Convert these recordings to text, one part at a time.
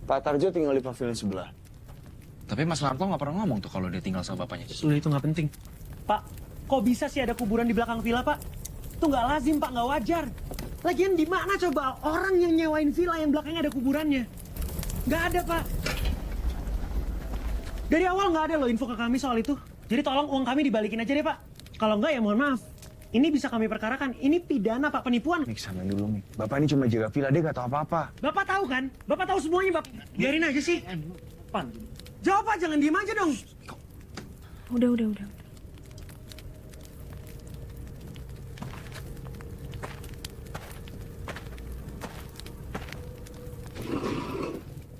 Pak Tarjo tinggal di pavilion sebelah. Tapi Mas Narto nggak pernah ngomong tuh kalau dia tinggal sama bapaknya. Sudah itu nggak penting. Pak, kok bisa sih ada kuburan di belakang villa, Pak? Itu nggak lazim, Pak, nggak wajar. Lagian di mana coba orang yang nyewain villa yang belakangnya ada kuburannya? Nggak ada, Pak. Dari awal nggak ada loh info ke kami soal itu. Jadi tolong uang kami dibalikin aja deh, Pak. Kalau nggak ya mohon maaf. Ini bisa kami perkarakan. Ini pidana, Pak, penipuan. Mik, sama dulu, Mik. Bapak ini cuma jaga villa, dia nggak tahu apa-apa. Bapak tahu kan? Bapak tahu semuanya, Bapak. Biarin aja sih. Pan. Jawab, Pak. Jangan diem aja dong. Udah.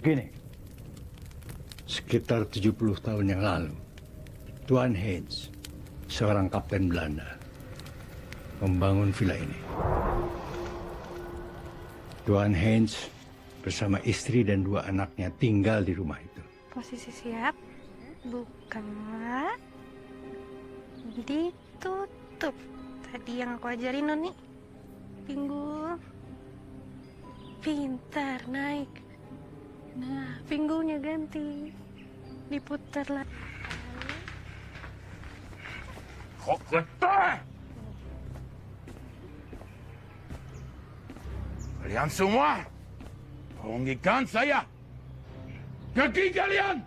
Gini, sekitar 70 tahun yang lalu, Tuan Heinz, seorang kapten Belanda, membangun villa ini. Tuan Heinz bersama istri dan 2 anaknya tinggal di rumah itu. Posisi siap. Buka. Ditutup. Tadi yang aku ajarin, Noni. Pinggul. Pintar, naik. Nah, pinggulnya ganti. Diputar lagi. Kok getah? Kalian semua merugikan saya. Pergi kalian!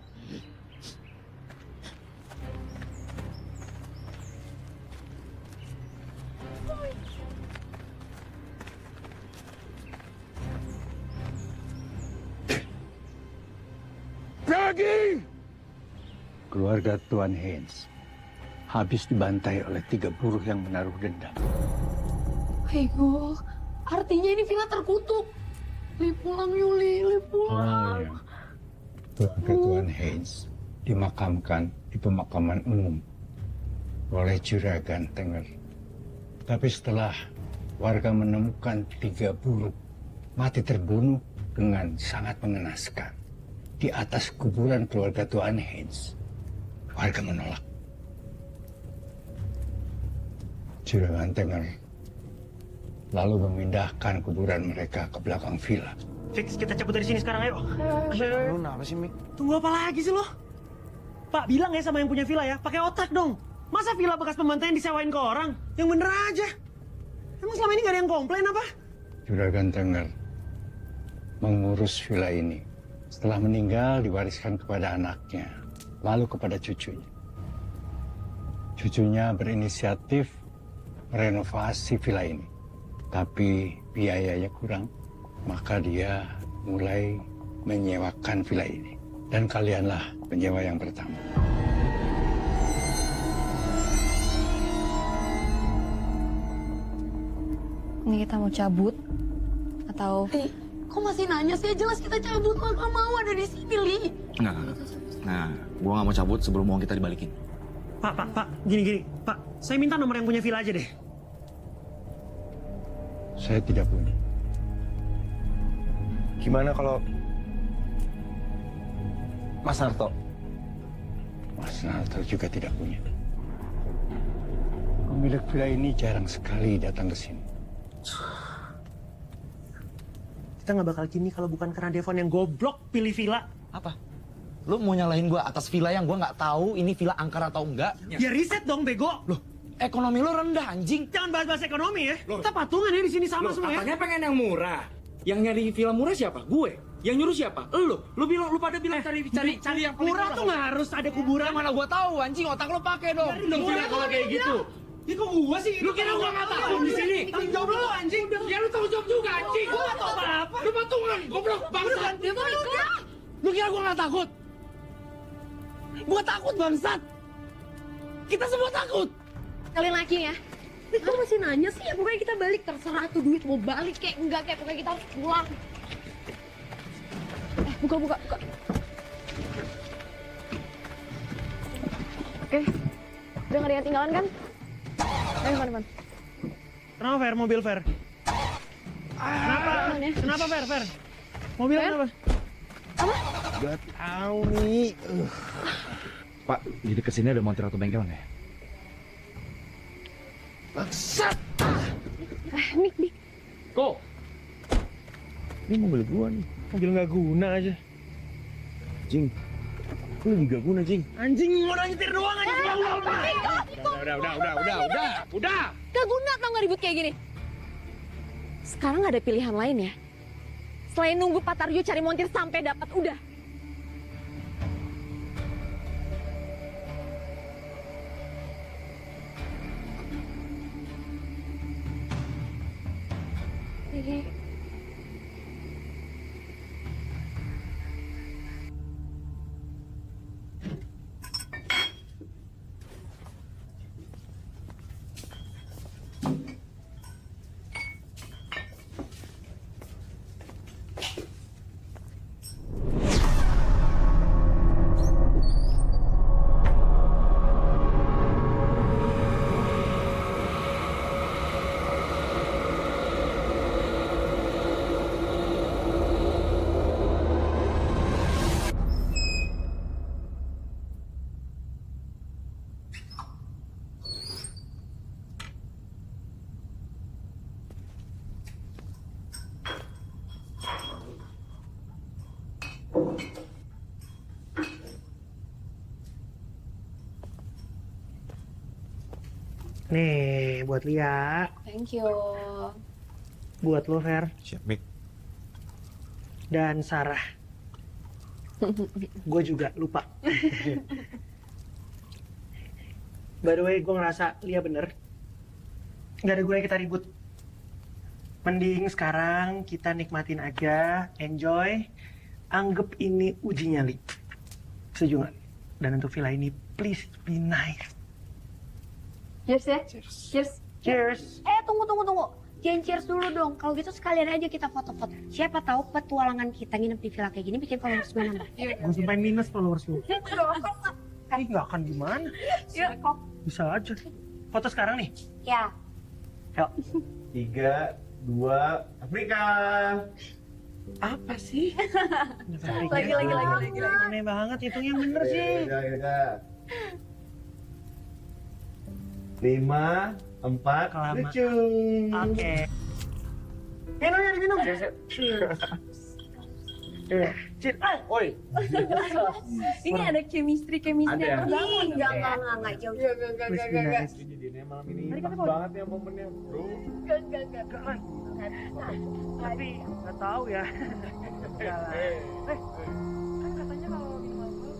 Pergi! Keluarga Tuan Heinz habis dibantai oleh 3 buruh yang menaruh dendam. Hego, artinya ini villa terkutuk. Li pulang Yuli, li pulang. Keluarga Tuan Heinz dimakamkan di pemakaman umum oleh Juragan Tenger. Tapi setelah warga menemukan 3 buruh mati terbunuh dengan sangat mengenaskan di atas kuburan keluarga Tuan Heinz, warga menolak. Juragan Tenger lalu memindahkan kuburan mereka ke belakang villa. Fix, kita cabut dari sini sekarang, ayo. Lu kenapa sih, Mik? Tunggu apa lagi sih lo? Pak, bilang ya sama yang punya villa ya, pakai otak dong. Masa villa bekas pembantaian disewain ke orang? Yang bener aja. Emang selama ini gak ada yang komplain apa? Juragan Tenger mengurus villa ini. Setelah meninggal diwariskan kepada anaknya, lalu kepada cucunya. Cucunya berinisiatif merenovasi villa ini. Tapi biayanya kurang, maka dia mulai menyewakan villa ini. Dan kalianlah penyewa yang pertama. Ini kita mau cabut? Atau... Kok masih nanya sih? Jelas kita cabut, Mak. Gak mau ada di sini, Li. Enggak. Nah, gua nggak mau cabut sebelum uang kita dibalikin. Pak, gini. Pak, saya minta nomor yang punya villa aja deh. Saya tidak punya. Gimana kalau Mas Narto? Mas Narto juga tidak punya. Pemilik villa ini jarang sekali datang ke sini. Kita nggak bakal gini kalau bukan karena Devon yang goblok pilih villa. Apa? Lu mau nyalahin gua atas villa yang gua nggak tahu ini villa angker atau enggak? Ya riset dong, bego. Loh, ekonomi lu rendah, anjing. Jangan bahas-bahas ekonomi ya. Kita patungan ya di sini sama semua ya. Katanya pengen yang murah. Yang nyari villa murah siapa? Gue. Yang nyuruh siapa? Lu pada bilang cari yang paling Murah tuh nggak harus ada kuburan. Mana gua tahu, anjing, otak lu pakai dong. Murah kalau kayak gitu. Ya kok gua sih? Lu kira gua nggak tahu di sini? Tanggung jawab lu anjing. Ya lu tanggung jawab juga anjing. Gua nggak tahu apa-apa. Lu patungan, goblok bangsat. Lu kira gua nggak takut? Gua takut bangsat. Kita semua takut. Kalian laki ya? Kok masih nanya sih? Ya pokoknya kita balik. Terserah tuh duit mau balik kayak enggak kayak. Pokoknya kita harus pulang. Buka. Oke. Udah gak ada yang tinggalan kan? Ayo, depan. Kenapa Fer? Mobil Fer? Kenapa Fer? Mobil Fer? kenapa? Apa? Gak tahu nih. Pak, di dekat sini ada montir atau bengkel nggak ya? Bangsat! Mik. Kok? Ini mobil gua nih. Mobil nggak guna aja. Jing, lu juga guna, Jing. Anjing mau nyetir doang aja. Udah. Gak guna tau gak ribut kayak gini. Sekarang ada pilihan lain ya. Selain nunggu Pak Tarjo cari montir sampai dapat, udah. Ini Nih, buat Lia. thank you. Buat lo, Fer. Siap, Mik. Dan Sarah. Gue juga lupa. By the way, gue ngerasa Lia bener. Gak ada gunanya kita ribut. Mending sekarang kita nikmatin aja, enjoy. Anggap ini uji nyali. Setuju nggak? Dan untuk villa ini, please be nice. Cheers ya. Cheers. Cheers. Tunggu. Jangan cheers dulu dong. Kalau gitu sekalian aja kita foto-foto. Siapa tahu petualangan kita nginep di villa kayak gini bikin followers gue nambah. Gue sampai minus followers lu. Ih, nggak akan gimana? Bisa aja. Foto sekarang nih. Ya. Yuk. 3, 2, Afrika. Apa sih? Lagi. Aneh banget, hitung yang bener sih. Yaudah. 5, 4, Kelamaan. lucu. Oke. Minum. Cheers. Oi. Ini ada chemistry yang Ada. terbangun. Enggak jauh. Please be nice. Jadinya malam ini pas banget ya momennya, bro. Tapi nggak tahu ya. Kan katanya kalau minum alkohol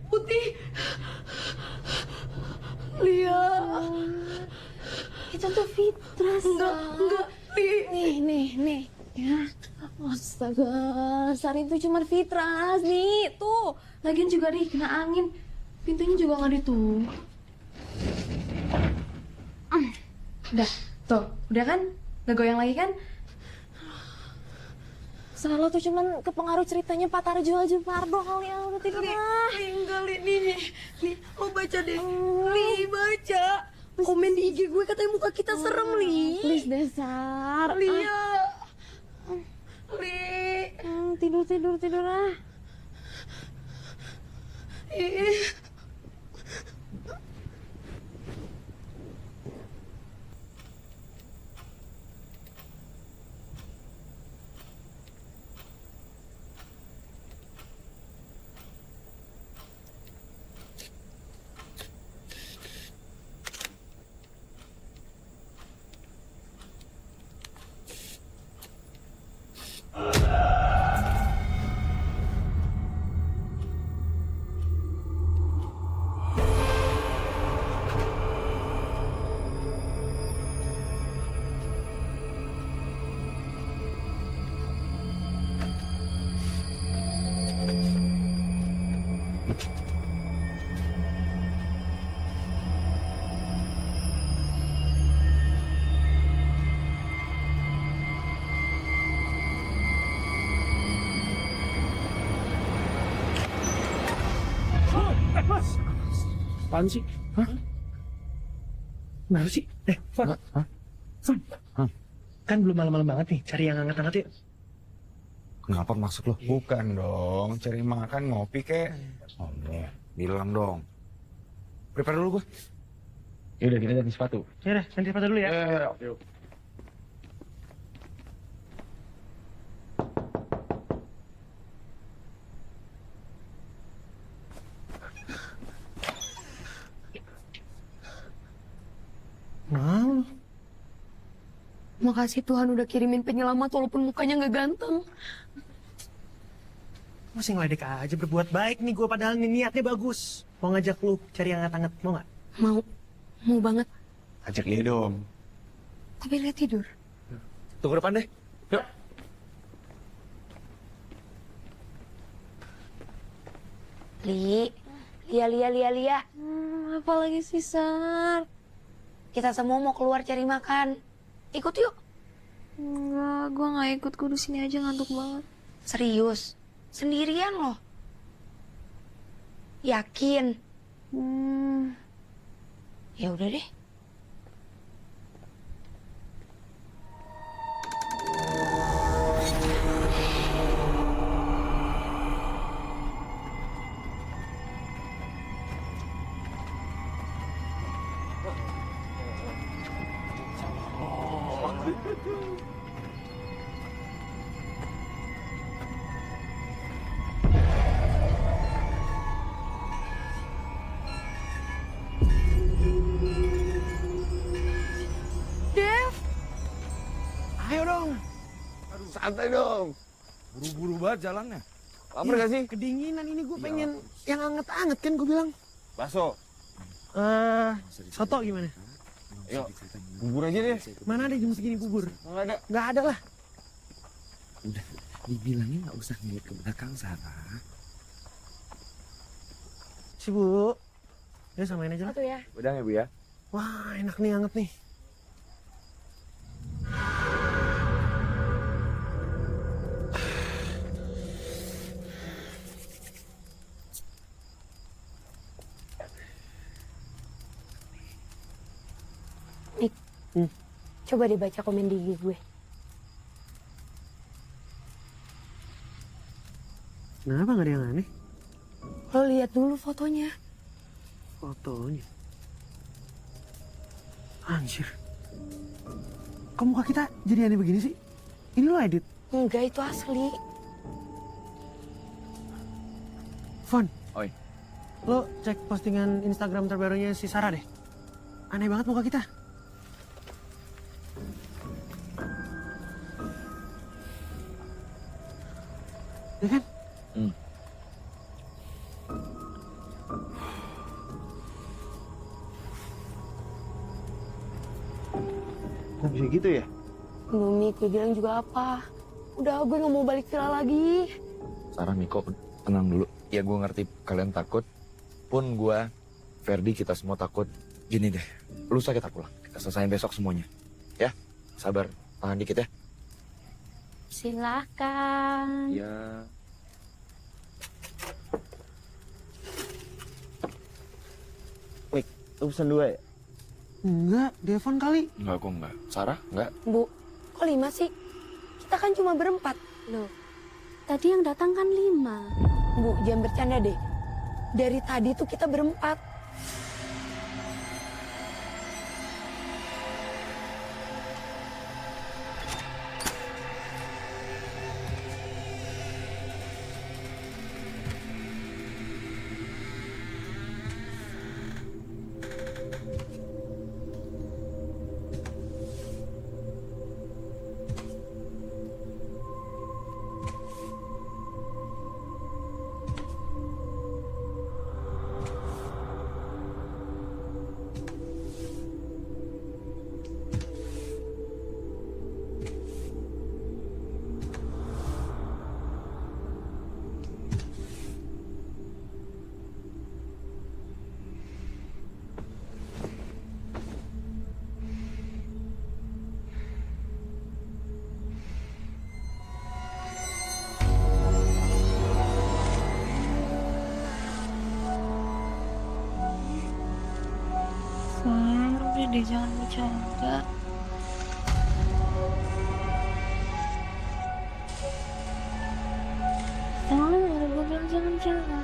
putih. Lia. Itu tuh Fitra, Enggak, Nih. Ya. Astaga, Sari itu cuma Fitra, nih. Tuh, lagian juga nih kena angin. Pintunya juga nggak ditutup. Udah, tuh. Udah kan? Nggak goyang lagi kan? Salah tuh cuman kepengaruh ceritanya Pak Tarjo aja, Pardo kali ya, udah tidur lah. Enggak, nih, lo baca deh. Li, baca. Komen di IG gue katanya muka kita serem, Li. Please dasar. Lia. Li. Tidur ah. Ih. Apaan sih? Hah? Kenapa sih? Fon. Fon. Kan belum malam-malam banget nih, cari yang hangat-hangat yuk. Kenapa maksud lo? Bukan dong, cari makan ngopi kek. Oh, Bilang dong. Prepare dulu gue. Yaudah kita ganti sepatu. Yaudah, ganti sepatu dulu ya. Yuk. Wow. Makasih Tuhan udah kirimin penyelamat walaupun mukanya nggak ganteng. Masih ngeledek aja berbuat baik nih gue padahal nih niatnya bagus. Mau ngajak lu cari yang hangat-hangat, mau nggak? Mau banget. Ajak dia dong. Tapi lihat tidur. Tunggu depan deh. Yuk. Lia. Apa lagi sih, Sar? Kita semua mau keluar cari makan. Ikut yuk. Enggak, gue nggak ikut. Gue di sini aja ngantuk banget. Serius? Sendirian loh. Yakin? Ya udah deh. Ayo dong. Aduh, santai dong. Buru-buru banget jalannya. Lapar gak sih? Kedinginan ini gue pengen yang hangat-hangat kan gue bilang. Bakso. Soto gimana? Yuk, bubur aja deh. Mana ada jam segini bubur? Nggak ada. Nggak ada lah. Udah, dibilangnya nggak usah ngeliat ke belakang, Sarah. Si Bu. Ya samain aja lah. Satu ya. Udah ya, Bu ya? Wah, enak nih hangat nih. Coba deh baca komen di IG gue. Kenapa nggak ada yang aneh? Lo lihat dulu fotonya. Fotonya. Anjir. Kok muka kita jadi aneh begini sih? Ini lo edit? Enggak, itu asli. Fon. Oi. Lo cek postingan Instagram terbarunya si Sarah deh. Aneh banget muka kita. Ya kan? Nggak bisa gitu ya? Belum gue bilang juga apa. Udah, gue nggak mau balik villa lagi. Sarah, Miko, tenang dulu. Ya gue ngerti kalian takut. Pun gue, Ferdi, kita semua takut. Gini deh, lusa kita pulang. Kita selesain besok semuanya. Ya, sabar. Tahan dikit ya. Silahkan. Ya. Wait, lu pesan 2 ya? Enggak, Devon kali. Enggak, kok enggak. Sarah, enggak. Bu, kok 5 sih? Kita kan cuma berempat. Loh, tadi yang datang kan 5. Bu, jangan bercanda deh. Dari tadi tuh kita berempat. deh, jangan bercanda. Gue bilang jangan bercanda.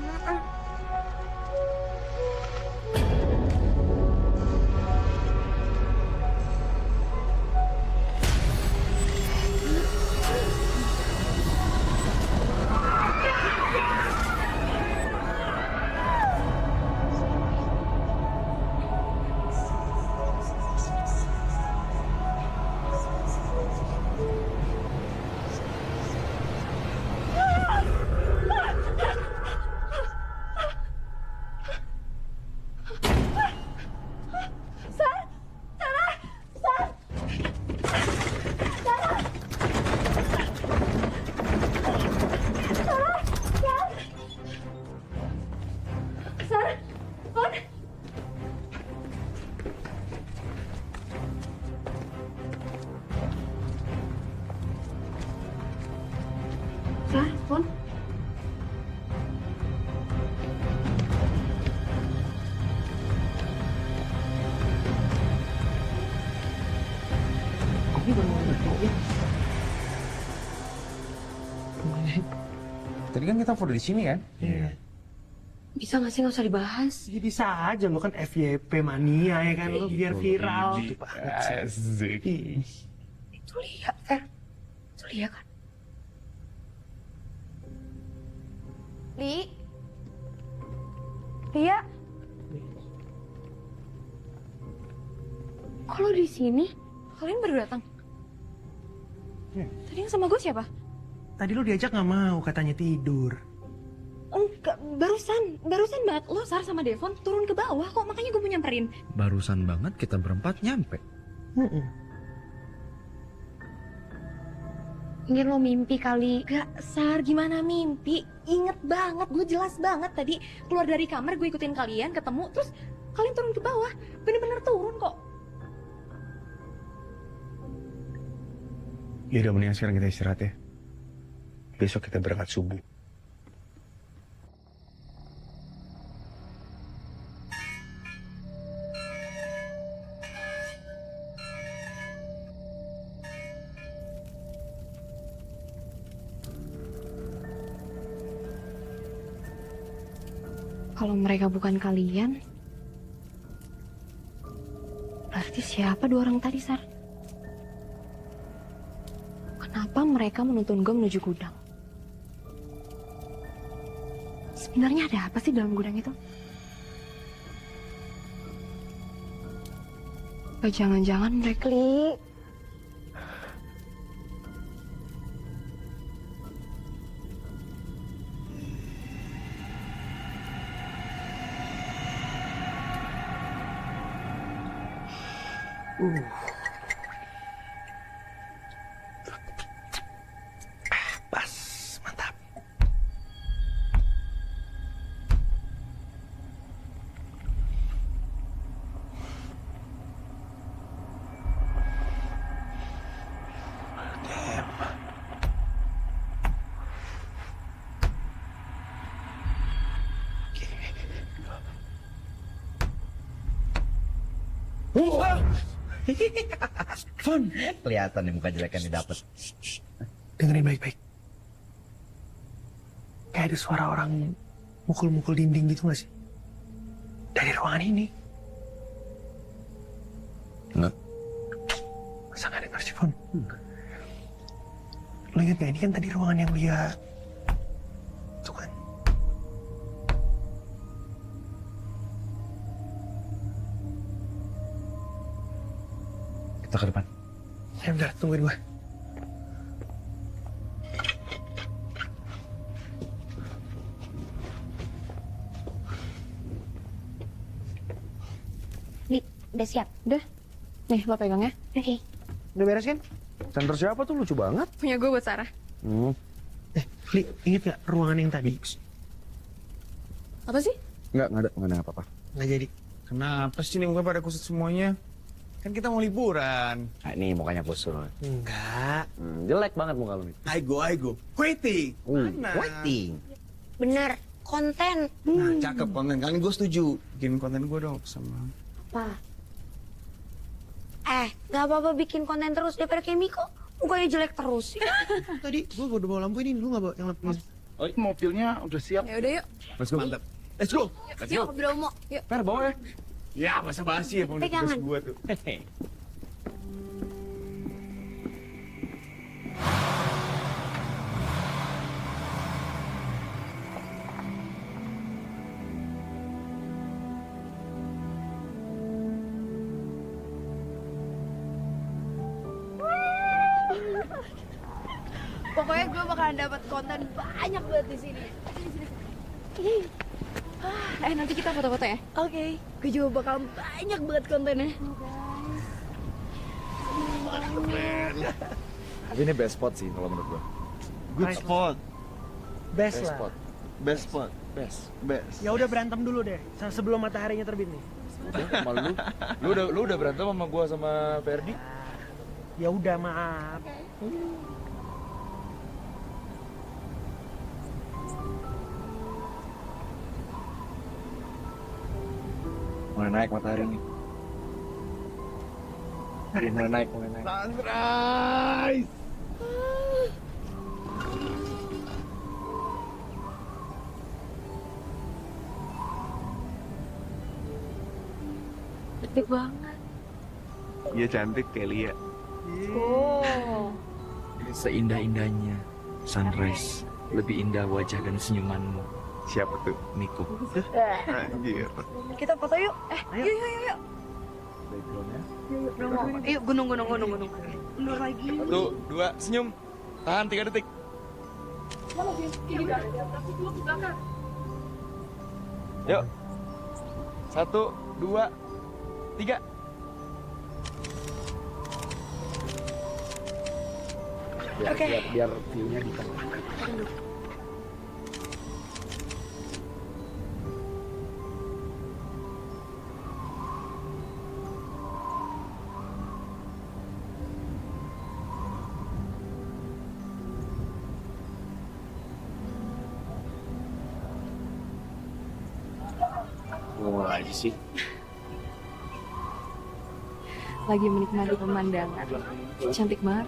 Tadi kan kita foto di sini kan? Iya. Bisa nggak sih nggak usah dibahas? Ya bisa aja, lo kan FYP mania ya kan, lo biar viral. Asik. Itu Lia, Fer. Itu Lia kan? Lia. Kok lo di sini? Kalian baru datang? Tadi yang sama gue siapa? Tadi lo diajak nggak mau, katanya tidur. Enggak, barusan banget lo Sar sama Devon turun ke bawah kok, makanya gue mau nyamperin. Barusan banget kita berempat nyampe. Mungkin lo mimpi kali. Gak, Sar, gimana mimpi? Inget banget, gue jelas banget tadi keluar dari kamar, gue ikutin kalian, ketemu, terus kalian turun ke bawah. Bener-bener turun kok. Ya udah, mendingan sekarang kita istirahat ya. Besok kita berangkat subuh. Kalau mereka bukan kalian, berarti siapa dua orang tadi, Sar? Kenapa mereka menuntun gue menuju gudang? Sebenarnya ada apa sih dalam gudang itu? Oh, jangan-jangan mereka... Pas, mantap. Fun. Kelihatan nih muka jelek yang didapat. Dengerin baik-baik. Kayak ada suara orang mukul-mukul dinding gitu gak sih? Dari ruangan ini. Enggak. Masa gak denger sih, Fon? Lo inget gak, ini kan tadi ruangan yang Lia... Tuh kan. Kita ke depan. Ya bentar, tungguin gue. Li, udah siap? Udah. Nih, lo pegang ya. Oke. Udah beres kan? Center siapa tuh, lucu banget. Punya gue buat Sarah. Li, inget gak ruangan yang tadi? Apa sih? Enggak ada apa-apa. Nggak jadi. Kenapa sih nih muka pada kusut semuanya? Kan kita mau liburan. Nah, ini mukanya kusut. Enggak. Jelek banget muka lu nih. Aigo. Waiting. Mana? Waiting. Bener, konten. Nah, cakep konten. Kali ini gue setuju. Bikin konten gue dong sama... Apa? Gak apa-apa bikin konten terus daripada kayak Miko. Mukanya jelek terus. Tadi gue udah bawa lampu ini, lu nggak bawa yang lampu? Oh, mobilnya udah siap. Ya udah yuk. Let's go. Mantap. Let's go. Yuk, mobil Omo. Yuk. Fer, bawa ya. Ya, masa basi ya Pegangan. gua tuh. Pokoknya gue bakalan dapat konten banyak banget di sini. Nanti kita foto-foto ya? Oke. Gue juga bakal banyak banget kontennya. Tapi ini best spot sih kalau menurut gua. Good spot. Best Best lah. spot. Best spot. Best. Best. Ya udah berantem dulu deh, sebelum mataharinya terbit nih. Udah, sama lu. Lu udah berantem sama gua sama Ferdi? Ya udah maaf. Mulai naik matahari nih. Mulai naik. Sunrise. Cantik banget. Iya cantik Kelly ya. Oh. Seindah-indahnya sunrise, lebih indah wajah dan senyumanmu. Siapa tuh? Miko. Anjir. Kita foto yuk. Yuk. Backgroundnya. Yuk, gunung. Mundur lagi. 1, 2, senyum. Tahan 3 detik. Yuk. 1, 2, 3. Biar view-nya di tengah. Ngomong lagi sih. Lagi menikmati pemandangan. Cantik banget.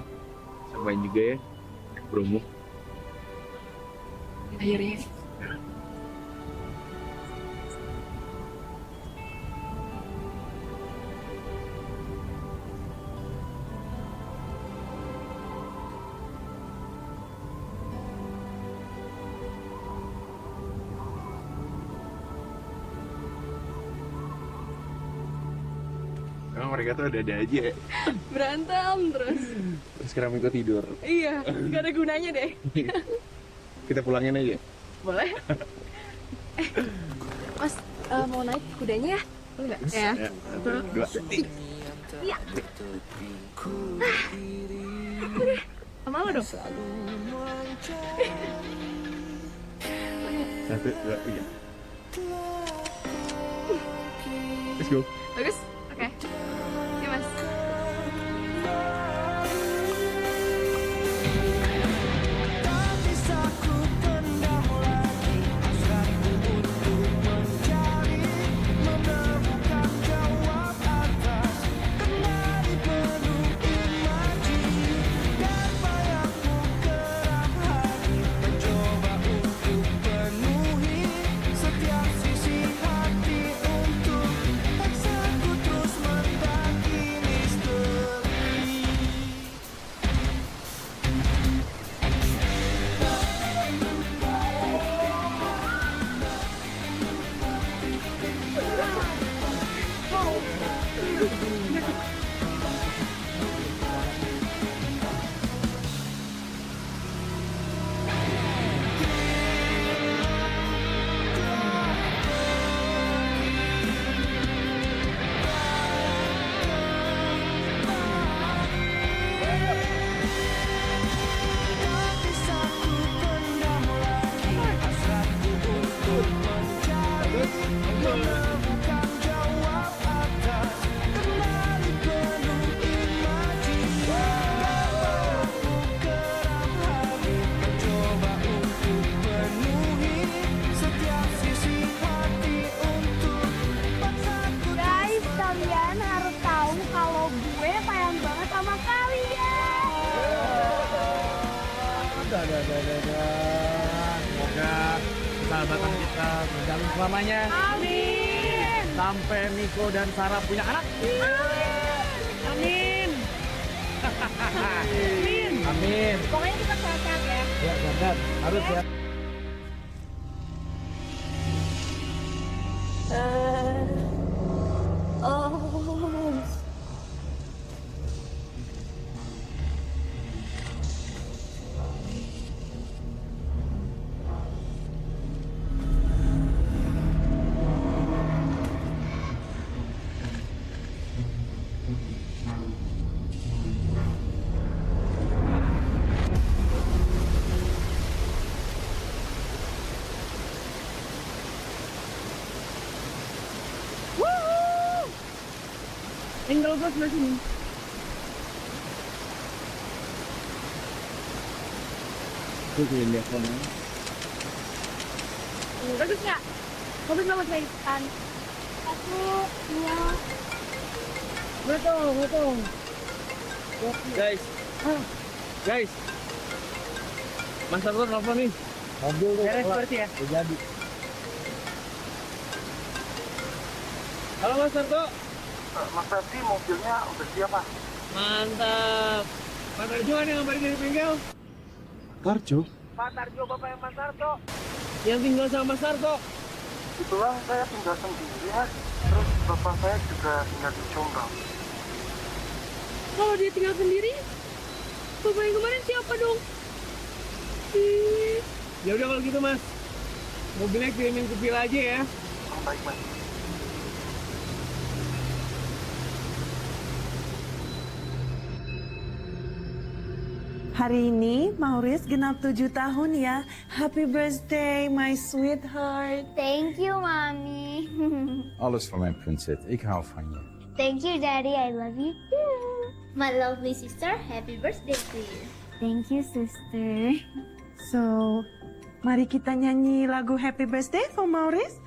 Samain juga ya. Bromo. Akhirnya. Emang mereka tuh ada-ada aja ya. Berantem terus. Terus sekarang Miko tidur. Iya, gak ada gunanya deh. Kita pulangin aja. Boleh? Mas, mau naik kudanya ya? Boleh nggak? Ya. 1, 2, 3. Iya. Sama lo dong. 1, 2, 3. Let's go. Bagus? Oke. Iya, Mas. Setiap sisi hati untuk eksekusi. Semoga persahabatan kita berjalan selamanya. Amin. Sampai Niko dan Sarah punya anak. Amin. Amin. Amin. Pokoknya kita sehat-sehat ya. Ya, benar. Harus ya. Oh. Angle gue sebelah sini. Bagus nggak? Bagus banget Ipan. 1, 2. Betul. Guys. Guys. Mas Arthur nelfon nih. Mobil tuh. Beres berarti ya? Udah jadi. Halo Mas Arthur. Mas Ferdi, mobilnya udah siap, Mas. Mantap. Mas Arjo kan yang balik dari bengkel? Tarjo? Pak Tarjo, Bapak yang Mas Tarto. Yang tinggal sama Mas Arto. Kebetulan saya tinggal sendiri, Mas. Terus Bapak saya juga tinggal di Jombang. Kalau dia tinggal sendiri, bapak yang kemarin siapa dong? Ya udah kalau gitu Mas. Mobilnya kirimin ke Villa aja ya. Oh, baik, Mas. Hari ini Maurice genap 7 tahun ya. Happy birthday, my sweetheart. Thank you, Mami. Alles voor mijn prinses. Ik hou van je. Thank you, Daddy. I love you too. My lovely sister, happy birthday to you. Thank you, sister. So, mari kita nyanyi lagu Happy Birthday for Maurice.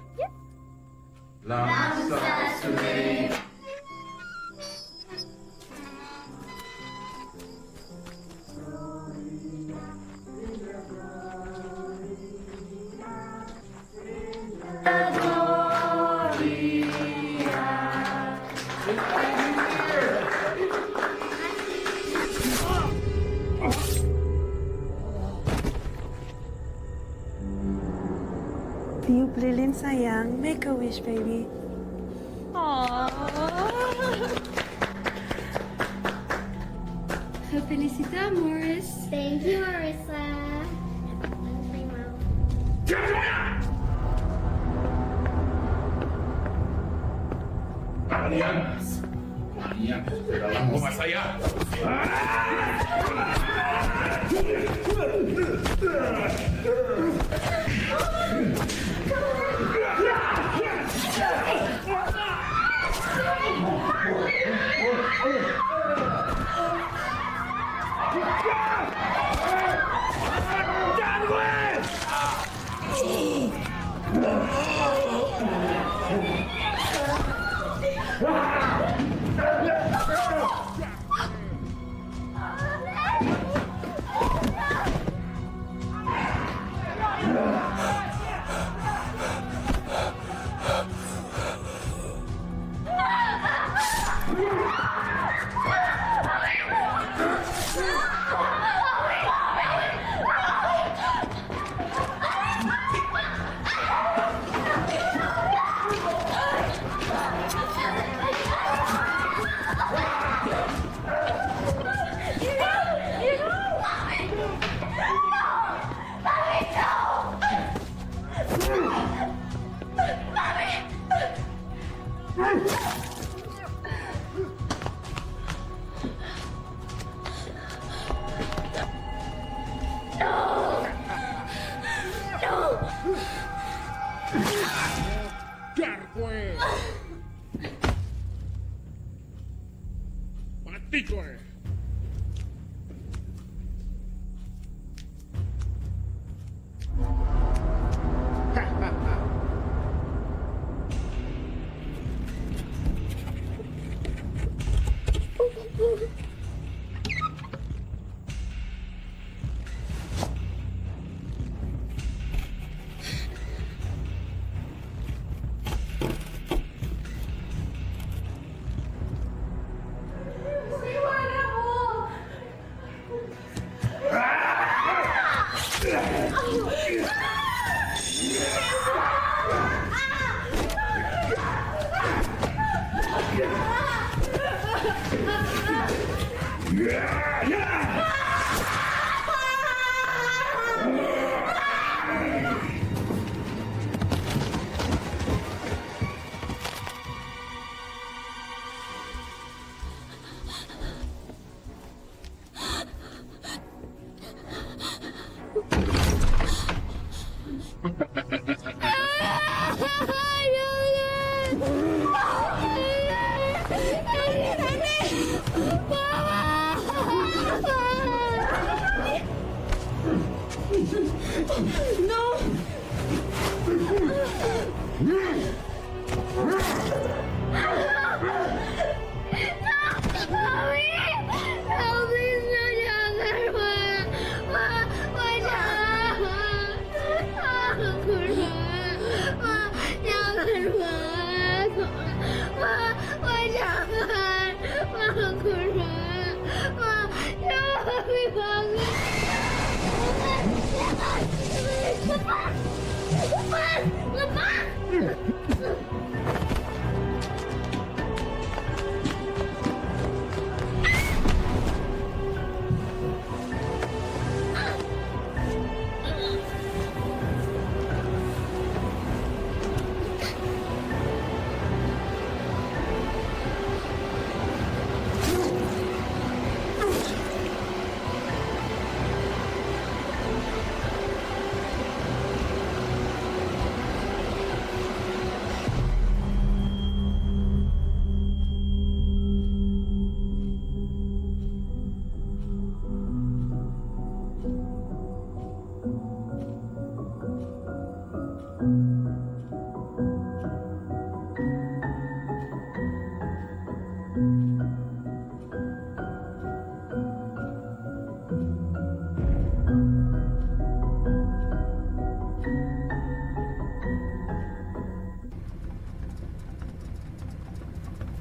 Tiup lilin sayang, make a wish baby. Felicita, Maurice. Thank you, Marissa. Kalian ke dalam rumah saya.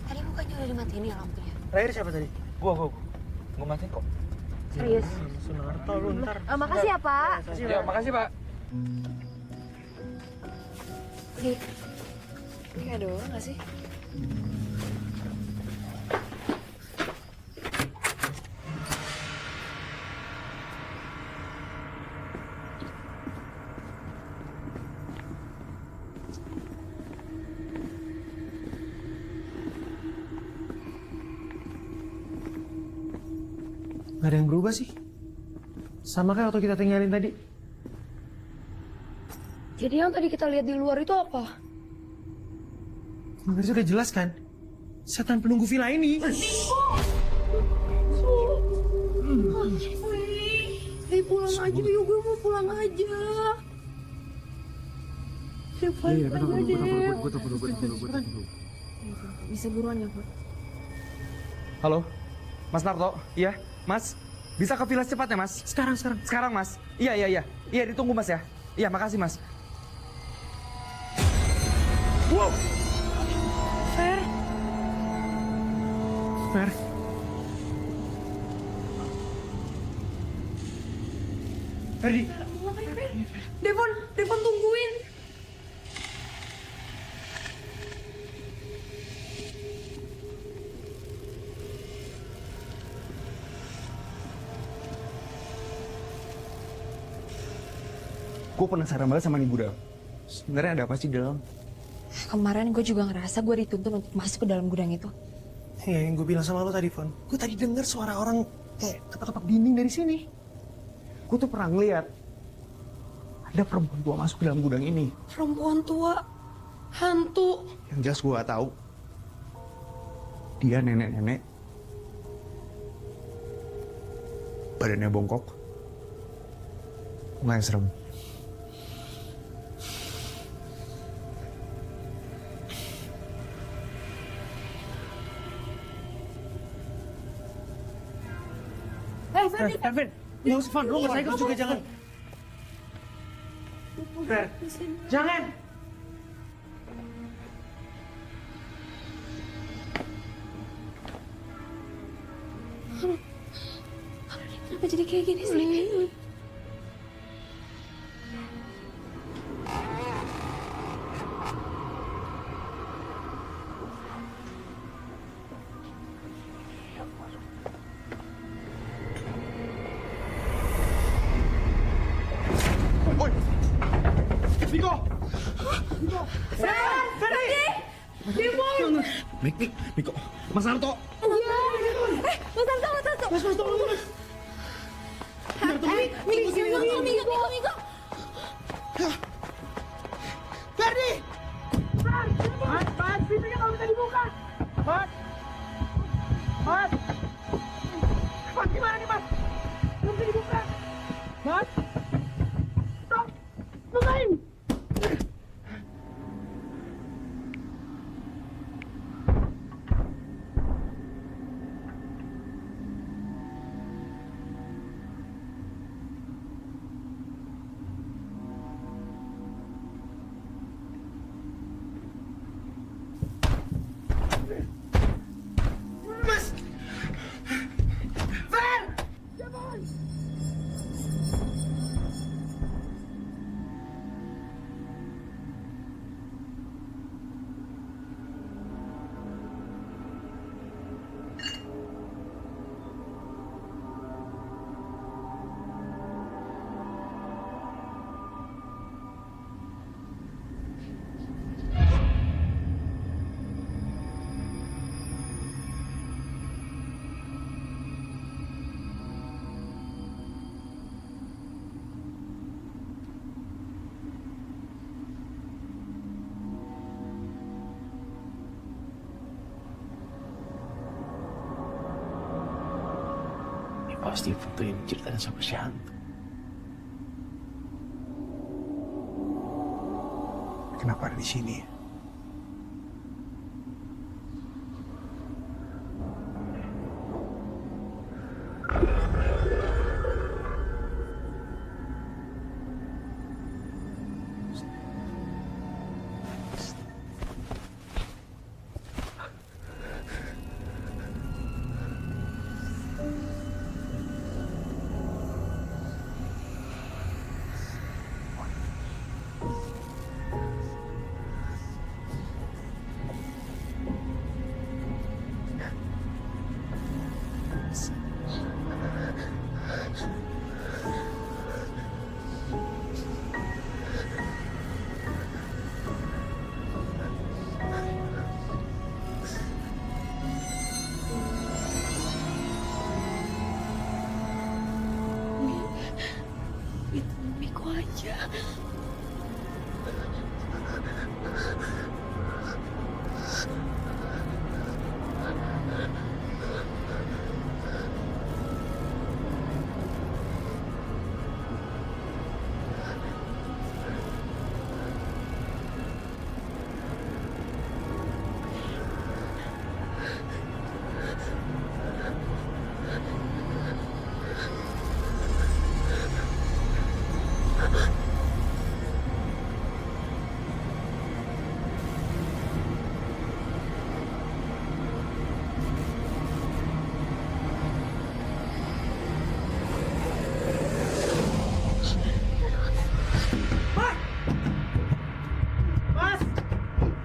Tadi bukannya udah dimatiin ya lampunya? Terakhir siapa tadi? Gua matiin kok. Serius? Sunarto lu ntar. Makasih ya, Pak. Ya, makasih, Pak. Kayak ada orang nggak sih? Gak ada yang berubah sih. Sama kayak waktu kita tinggalin tadi. Jadi yang tadi kita lihat di luar itu apa? Itu udah jelas kan? Setan penunggu villa ini. Pulang aja, yuk gue mau pulang aja. Bisa buruan ya, Pak? Halo, Mas Narto. Iya, Mas. Bisa ke villa cepatnya, Mas? Sekarang. Sekarang, Mas. Iya. Iya, ditunggu, Mas ya. Iya, makasih, Mas. Wow. Fer. Ferdi. Devon tungguin. Gue penasaran banget sama nih Budal. Sebenarnya ada apa sih di dalam? Kemarin gue juga ngerasa gue dituntun untuk masuk ke dalam gudang itu. Iya, yang gue bilang sama lo tadi, Fon. Gue tadi denger suara orang kayak ketok-ketok dinding dari sini. Gue tuh pernah ngeliat ada perempuan tua masuk ke dalam gudang ini. Perempuan tua, hantu. Yang jelas gue gak tahu. Dia nenek-nenek. Badannya bongkok. Nggak serem. Fer, nggak usah, Fon. Lo nggak usah ikut juga, jangan. Fer, jangan. Kenapa jadi kayak gini sih? Demon! Miko, Mas Narto. Iya. Mas Narto. Mas tolong, Mas. Miko. Ferdi! Mas, pintunya nggak bisa dibuka. Mas, gimana nih Mas? Nggak bisa dibuka. Mas, stop, bukain. Pasti foto ini ceritanya sama Shantu. Kenapa ada di sini? Miko aja.